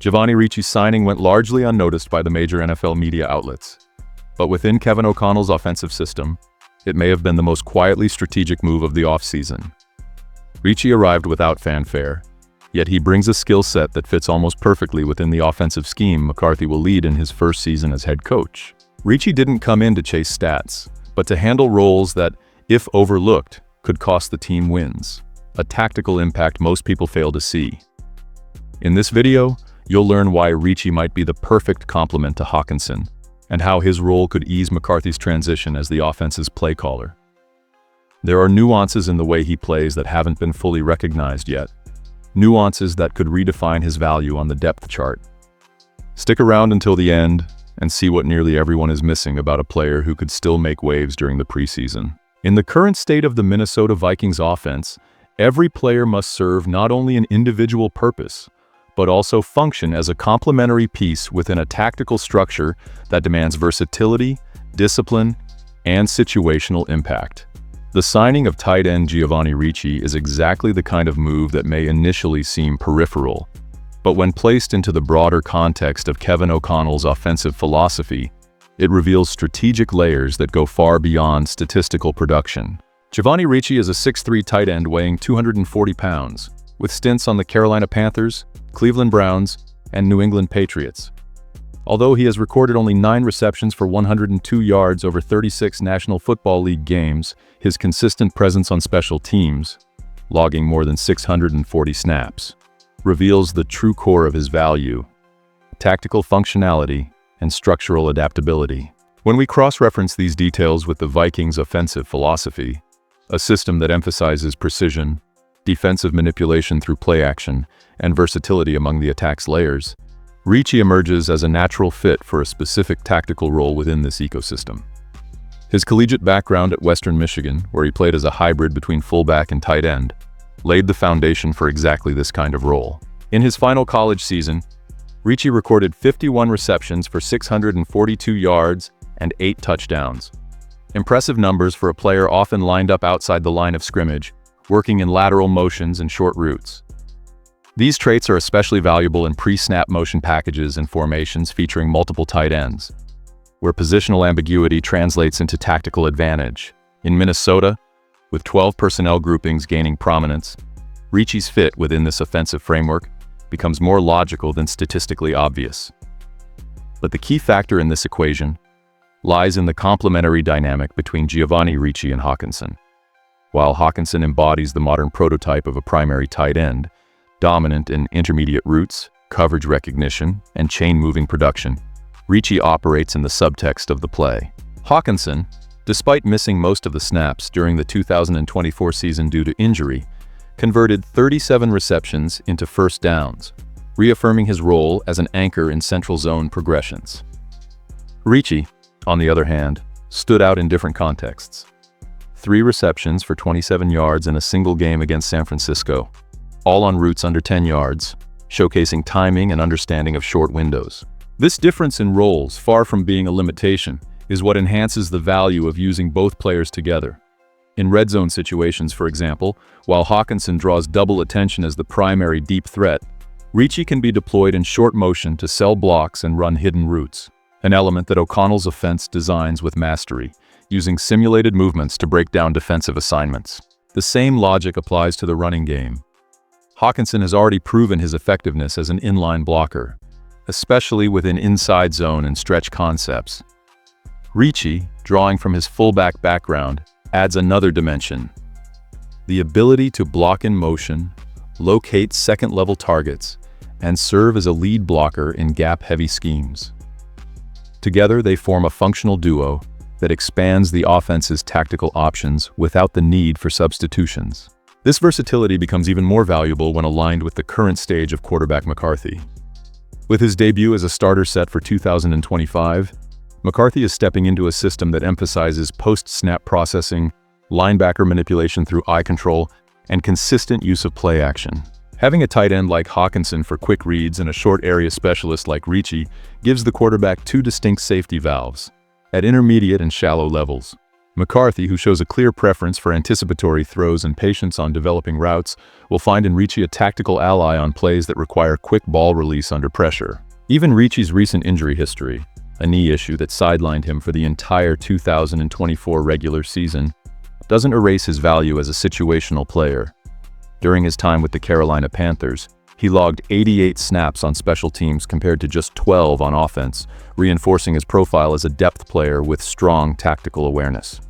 Giovanni Ricci's signing went largely unnoticed by the major NFL media outlets. But within Kevin O'Connell's offensive system, it may have been the most quietly strategic move of the offseason. Ricci arrived without fanfare, yet he brings a skill set that fits almost perfectly within the offensive scheme McCarthy will lead in his first season as head coach. Ricci didn't come in to chase stats, but to handle roles that, if overlooked, could cost the team wins, a tactical impact most people fail to see. In this video, you'll learn why Ricci might be the perfect complement to Hockenson, and how his role could ease McCarthy's transition as the offense's play caller. There are nuances in the way he plays that haven't been fully recognized yet, nuances that could redefine his value on the depth chart. Stick around until the end and see what nearly everyone is missing about a player who could still make waves during the preseason. In the current state of the Minnesota Vikings offense, every player must serve not only an individual purpose, but also function as a complementary piece within a tactical structure that demands versatility, discipline, and situational impact. The signing of tight end Giovanni Ricci is exactly the kind of move that may initially seem peripheral, but when placed into the broader context of Kevin O'Connell's offensive philosophy, it reveals strategic layers that go far beyond statistical production. Giovanni Ricci is a 6'3" tight end weighing 240 pounds, with stints on the Carolina Panthers, Cleveland Browns, and New England Patriots. Although he has recorded only 9 receptions for 102 yards over 36 National Football League games, his consistent presence on special teams, logging more than 640 snaps, reveals the true core of his value: tactical functionality and structural adaptability. When we cross-reference these details with the Vikings' offensive philosophy, a system that emphasizes precision, defensive manipulation through play action, and versatility among the attack's layers, Ricci emerges as a natural fit for a specific tactical role within this ecosystem. His collegiate background at Western Michigan, where he played as a hybrid between fullback and tight end, laid the foundation for exactly this kind of role. In his final college season, Ricci recorded 51 receptions for 642 yards and 8 touchdowns. Impressive numbers for a player often lined up outside the line of scrimmage, working in lateral motions and short routes. These traits are especially valuable in pre-snap motion packages and formations featuring multiple tight ends, where positional ambiguity translates into tactical advantage. In Minnesota, with 12 personnel groupings gaining prominence, Ricci's fit within this offensive framework becomes more logical than statistically obvious. But the key factor in this equation lies in the complementary dynamic between Giovanni Ricci and Hockenson. While Hockenson embodies the modern prototype of a primary tight end, dominant in intermediate routes, coverage recognition, and chain-moving production, Ricci operates in the subtext of the play. Hockenson, despite missing most of the snaps during the 2024 season due to injury, converted 37 receptions into first downs, reaffirming his role as an anchor in central zone progressions. Ricci, on the other hand, stood out in different contexts. 3 receptions for 27 yards in a single game against San Francisco, all on routes under 10 yards, showcasing timing and understanding of short windows. This difference in roles, far from being a limitation, is what enhances the value of using both players together. In red zone situations, for example, while Hockenson draws double attention as the primary deep threat, Ricci can be deployed in short motion to sell blocks and run hidden routes, an element that O'Connell's offense designs with mastery, using simulated movements to break down defensive assignments. The same logic applies to the running game. Hockenson has already proven his effectiveness as an inline blocker, especially within inside zone and stretch concepts. Ricci, drawing from his fullback background, adds another dimension: the ability to block in motion, locate second-level targets, and serve as a lead blocker in gap-heavy schemes. Together, they form a functional duo that expands the offense's tactical options without the need for substitutions. This versatility becomes even more valuable when aligned with the current stage of quarterback McCarthy. With his debut as a starter set for 2025, McCarthy is stepping into a system that emphasizes post-snap processing, linebacker manipulation through eye control, and consistent use of play action. Having a tight end like Hockenson for quick reads and a short area specialist like Ricci gives the quarterback 2 distinct safety valves at intermediate and shallow levels. McCarthy, who shows a clear preference for anticipatory throws and patience on developing routes, will find in Ricci a tactical ally on plays that require quick ball release under pressure. Even Ricci's recent injury history, a knee issue that sidelined him for the entire 2024 regular season, doesn't erase his value as a situational player. During his time with the Carolina Panthers, he logged 88 snaps on special teams compared to just 12 on offense, reinforcing his profile as a depth player with strong tactical awareness.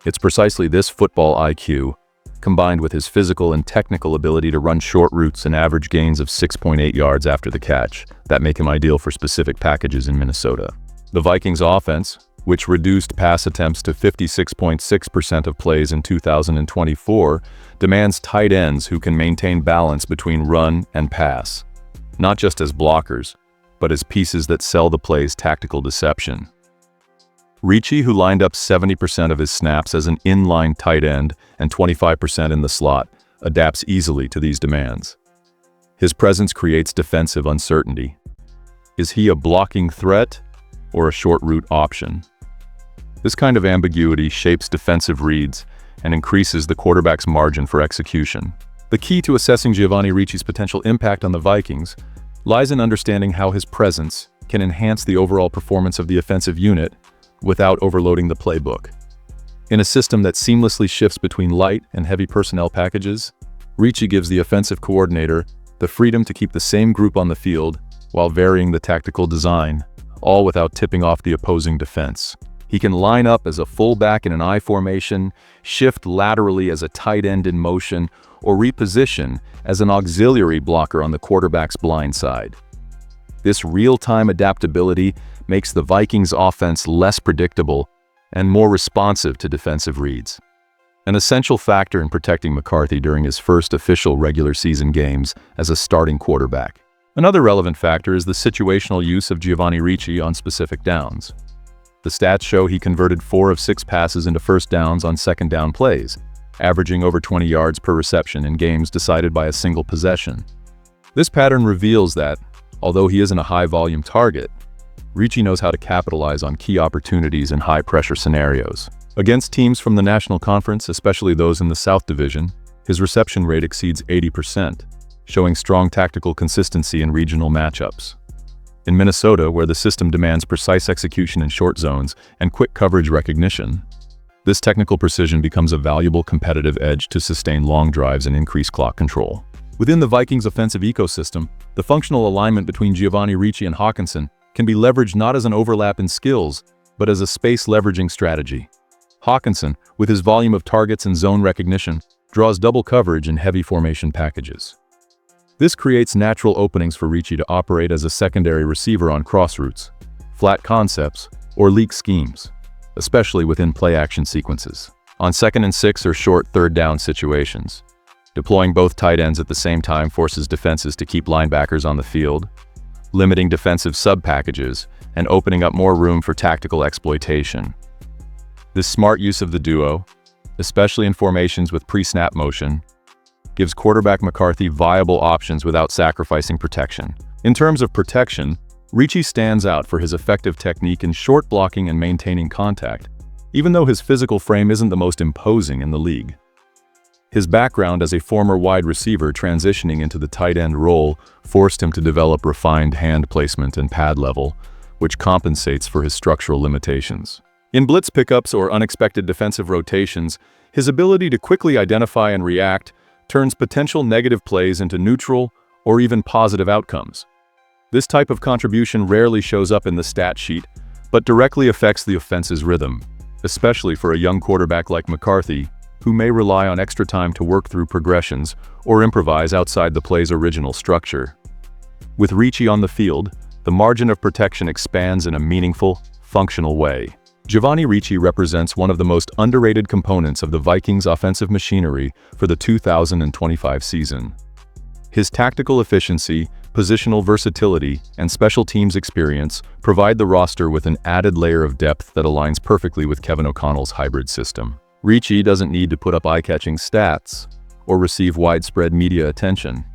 It's precisely this football IQ, combined with his physical and technical ability to run short routes and average gains of 6.8 yards after the catch, that make him ideal for specific packages in Minnesota. The Vikings' offense, which reduced pass attempts to 56.6% of plays in 2024, demands tight ends who can maintain balance between run and pass, not just as blockers, but as pieces that sell the play's tactical deception. Ricci, who lined up 70% of his snaps as an inline tight end and 25% in the slot, adapts easily to these demands. His presence creates defensive uncertainty. Is he a blocking threat or a short route option? This kind of ambiguity shapes defensive reads and increases the quarterback's margin for execution. The key to assessing Giovanni Ricci's potential impact on the Vikings lies in understanding how his presence can enhance the overall performance of the offensive unit without overloading the playbook. In a system that seamlessly shifts between light and heavy personnel packages, Ricci gives the offensive coordinator the freedom to keep the same group on the field while varying the tactical design, all without tipping off the opposing defense. He can line up as a fullback in an I formation, shift laterally as a tight end in motion, or reposition as an auxiliary blocker on the quarterback's blind side. This real-time adaptability makes the Vikings' offense less predictable and more responsive to defensive reads. An essential factor in protecting McCarthy during his first official regular season games as a starting quarterback. Another relevant factor is the situational use of Giovanni Ricci on specific downs. The stats show he converted 4 of 6 passes into first downs on second down plays, averaging over 20 yards per reception in games decided by a single possession. This pattern reveals that, although he isn't a high-volume target, Ricci knows how to capitalize on key opportunities in high-pressure scenarios. Against teams from the National Conference, especially those in the South Division, his reception rate exceeds 80%, showing strong tactical consistency in regional matchups. In Minnesota, where the system demands precise execution in short zones and quick coverage recognition, this technical precision becomes a valuable competitive edge to sustain long drives and increase clock control. Within the Vikings' offensive ecosystem, the functional alignment between Giovanni Ricci and Hockenson can be leveraged not as an overlap in skills, but as a space-leveraging strategy. Hockenson, with his volume of targets and zone recognition, draws double coverage in heavy formation packages. This creates natural openings for Ricci to operate as a secondary receiver on cross routes, flat concepts, or leak schemes, especially within play-action sequences. On 2nd and 6 or short third-down situations, deploying both tight ends at the same time forces defenses to keep linebackers on the field, limiting defensive sub-packages and opening up more room for tactical exploitation. This smart use of the duo, especially in formations with pre-snap motion, gives quarterback McCarthy viable options without sacrificing protection. In terms of protection, Ricci stands out for his effective technique in short blocking and maintaining contact, even though his physical frame isn't the most imposing in the league. His background as a former wide receiver transitioning into the tight end role forced him to develop refined hand placement and pad level, which compensates for his structural limitations. In blitz pickups or unexpected defensive rotations, his ability to quickly identify and react turns potential negative plays into neutral or even positive outcomes. This type of contribution rarely shows up in the stat sheet, but directly affects the offense's rhythm, especially for a young quarterback like McCarthy, who may rely on extra time to work through progressions or improvise outside the play's original structure. With Ricci on the field, the margin of protection expands in a meaningful, functional way. Giovanni Ricci represents one of the most underrated components of the Vikings' offensive machinery for the 2025 season. His tactical efficiency, positional versatility, and special teams experience provide the roster with an added layer of depth that aligns perfectly with Kevin O'Connell's hybrid system. Ricci doesn't need to put up eye-catching stats or receive widespread media attention.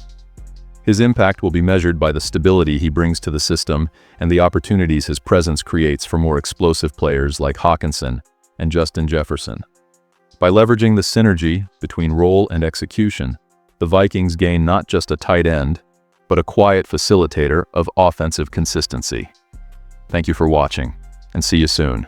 His impact will be measured by the stability he brings to the system and the opportunities his presence creates for more explosive players like Hockenson and Justin Jefferson. By leveraging the synergy between role and execution, the Vikings gain not just a tight end, but a quiet facilitator of offensive consistency. Thank you for watching, and see you soon.